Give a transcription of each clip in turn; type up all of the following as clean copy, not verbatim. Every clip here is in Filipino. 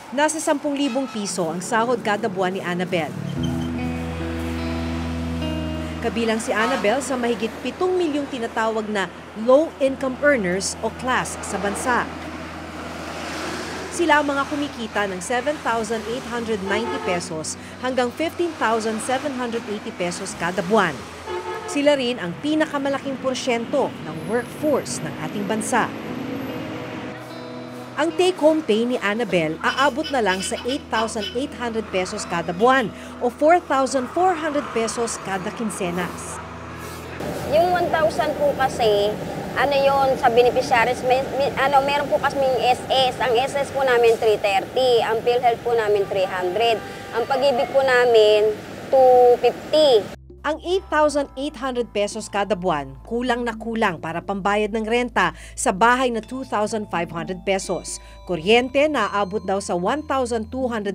Nasa 10,000 piso ang sahod kada buwan ni Annabel. Kabilang si Annabel sa mahigit 7 milyong tinatawag na low-income earners o class sa bansa. Sila ang mga kumikita ng 7,890 pesos hanggang 15,780 pesos kada buwan. Sila rin ang pinakamalaking porsyento ng workforce ng ating bansa. Ang take-home pay ni Annabel aabot na lang sa 8,800 pesos kada buwan o 4,400 pesos kada kinsenas. Yung 1,000 po kasi, yon sa beneficiaries, meron po kasing SS. Ang SS po namin 330, ang PhilHealth po namin 300. Ang Pag-ibig po namin 250. Ang 8,800 pesos kada buwan, kulang na kulang para pambayad ng renta sa bahay na 2,500 pesos. Kuryente na aabot daw sa 1,200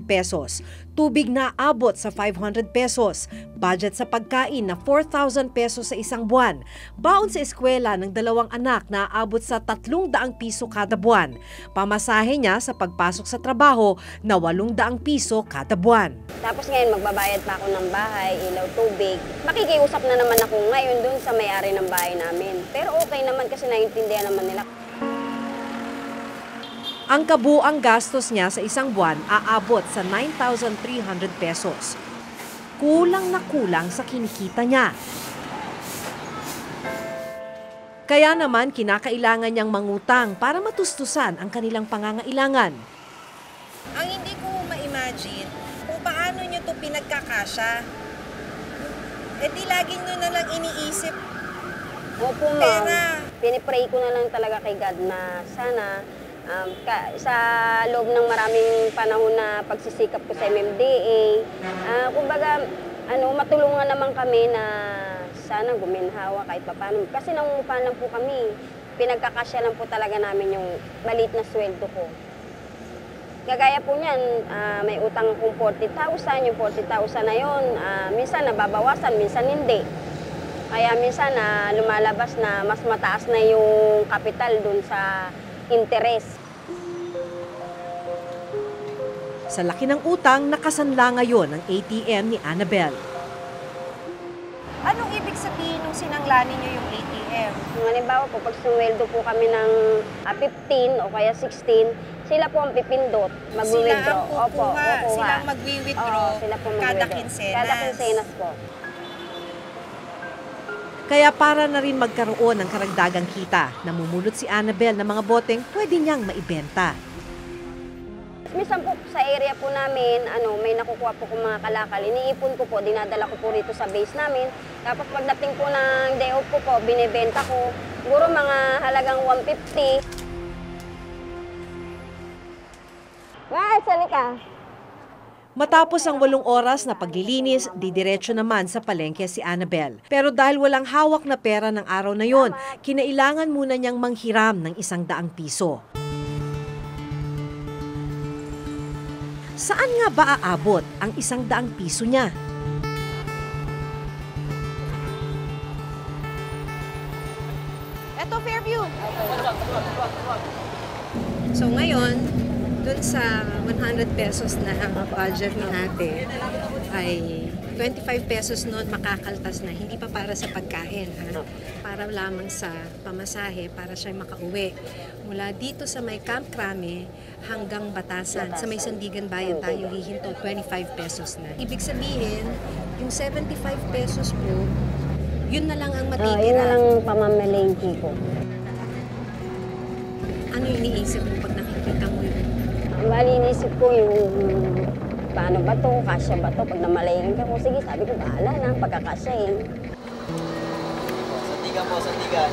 pesos. Tubig na abot sa 500 pesos. Budget sa pagkain na 4,000 pesos sa isang buwan. Baon sa eskwela ng 2 anak na aabot sa 300 piso kada buwan. Pamasahe niya sa pagpasok sa trabaho na 800 piso kada buwan. Tapos ngayon magbabayad pa ako ng bahay, ilaw, tubig. Makikiusap na naman ako ngayon dun sa may-ari ng bahay namin. Pero okay naman kasi naiintindihan naman nila. Ang kabuang gastos niya sa isang buwan aabot sa 9,300 pesos. Kulang na kulang sa kinikita niya. Kaya naman kinakailangan niyang mangutang para matustusan ang kanilang pangangailangan. Ang hindi ko ma-imagine kung paano niyo to pinagkakasya. Eh di lagi niyo na lang iniisip. Opo, ma'am. Pinipray ko na lang talaga kay God na sana sa loob ng maraming panahon na pagsisikap ko sa MMDA, kumbaga, matulungan naman kami na sana guminhawa kahit paano. Kasi nangungupahan lang po kami. Pinagkakasya lang po talaga namin yung maliit na sweldo ko. Kagaya po niyan, may utang akong 40,000, yung 40,000 na yun, minsan nababawasan, minsan hindi. Kaya minsan lumalabas na mas mataas na yung kapital dun sa interes. Sa laki ng utang, nakasanla ngayon ang ATM ni Annabel. Anong ibig sabihin nung sinangla ninyo yung ATM? Halimbawa po, pag sumweldo po kami ng 15 o kaya 16, sila po ang pipindot, mag-withdraw. Sila ang kukuha, sila ang mag-withdraw kada kinsenas. Kada kinsenas po. Kaya para na rin magkaroon ng karagdagang kita, namumulot si Annabel ng mga boteng pwede niyang maibenta. Minsan po sa area po namin, may nakukuha po kong mga kalakal. Iniipon ko po, dinadala ko po rito sa base namin. Tapos pagdating po ng day off ko po, binibenta ko. Siguro mga halagang 150. Sali ka. Matapos ang 8 oras na paglilinis, didiretso naman sa palengke si Annabel. Pero dahil walang hawak na pera ng araw na yon, kinailangan muna niyang manghiram ng 100 piso. Saan nga ba aabot ang 100 piso niya? Eto, Fairview. So ngayon, dun sa 100 pesos na budget ni ate, ay 25 pesos noon makakaltas na, hindi pa para sa pagkain, para lamang sa pamasahe, para siya makauwi. Mula dito sa may Camp Crame hanggang Batasan, sa may Sandigan Bayan tayo hihinto, 25 pesos na. Ibig sabihin, yung 75 pesos po, yun na lang ang matitira. Yun na lang pamamalengke ko. Ano yung iniisip mo pag nakikita mo yun? Bali, inisip ko yung paano ba to, kasya ba to, pag namalayan ka ko, sige, sabi ko, bahala na, pagkakasyahin. Sandigan po, sandigan.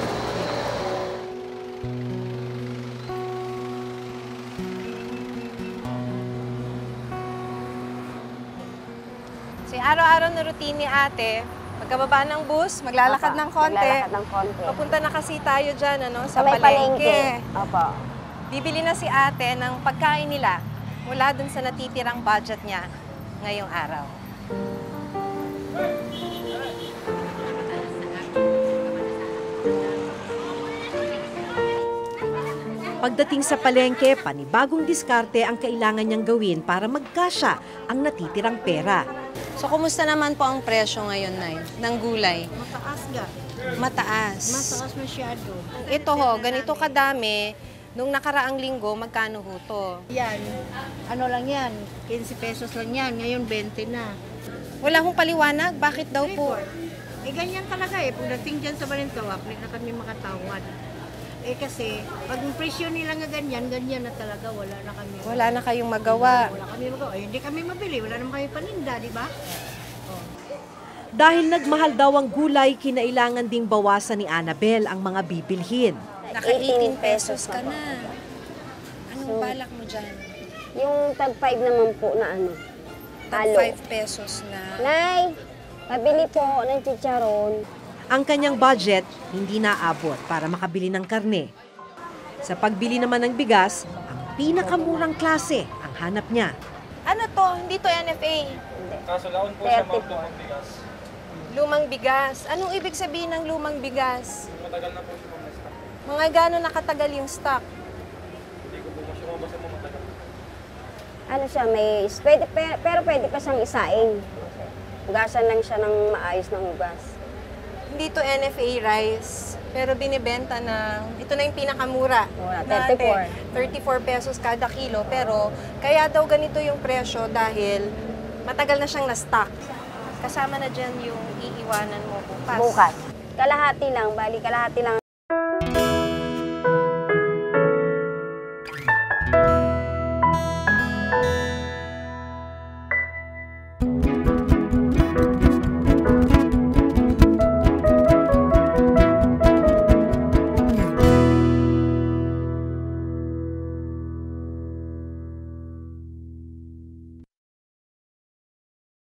So, araw-araw na routine ni ate, pagkababa ng bus, maglalakad ng konti. Maglalakad ng konti. Papunta na kasi tayo dyan, sa may palengke. Opo. Bibili na si ate ng pagkain nila mula dun sa natitirang budget niya ngayong araw. Pagdating sa palengke, panibagong diskarte ang kailangan niyang gawin para magkasya ang natitirang pera. So, kumusta naman po ang presyo ngayon, Nay, ng gulay? Mataas nga. Mataas. Mataas masyado. Ito ho, ganito kadami. Nung nakaraang linggo, magkano ho to? Yan. Ano lang yan? 15 pesos lang yan. Ngayon 20 na. Wala hong paliwanag? Bakit daw po? Eh ganyan talaga eh. Pagdating dyan sa Balintawak, hindi na kami makatawad. Eh kasi, pag yung presyo nila nga ganyan, ganyan na talaga. Wala na kami. Wala na kayong magawa. Wala kami magawa. Eh, hindi kami mabili. Wala naman kami paninda, di ba? Dahil nagmahal daw ang gulay, kinailangan ding bawasan ni Annabel ang mga bibilhin. Naka 18 pesos ka na. Anong balak mo dyan? Yung tag 5 naman po na ano. Tag Halo. 5 pesos na. Nay, pabili po ng chicharon. Ang kanyang budget hindi naabot para makabili ng karne. Sa pagbili naman ng bigas, ang pinakamurang klase ang hanap niya. Ano to? Hindi to NFA. Kaso laon po siya 30 ma'am po. ng bigas. Lumang bigas. Anong ibig sabihin ng lumang bigas? Matagal na po siya ma'am na stock. Mga gano'n nakatagal yung stock? Hindi ko po masyadong basta mo matagal. Ano siya, pero pwede pa siyang isaing. Hugasan lang siya ng maayos ng hugas. Hindi to NFA rice. Pero binibenta ng, ito na yung pinakamura. Mura, natin. 34. 34 pesos kada kilo. Pero kaya daw ganito yung presyo dahil matagal na siyang na-stock. Kasama na dyan yung iiwanan mo bukas. Bukas. Kalahati lang, bali kalahati lang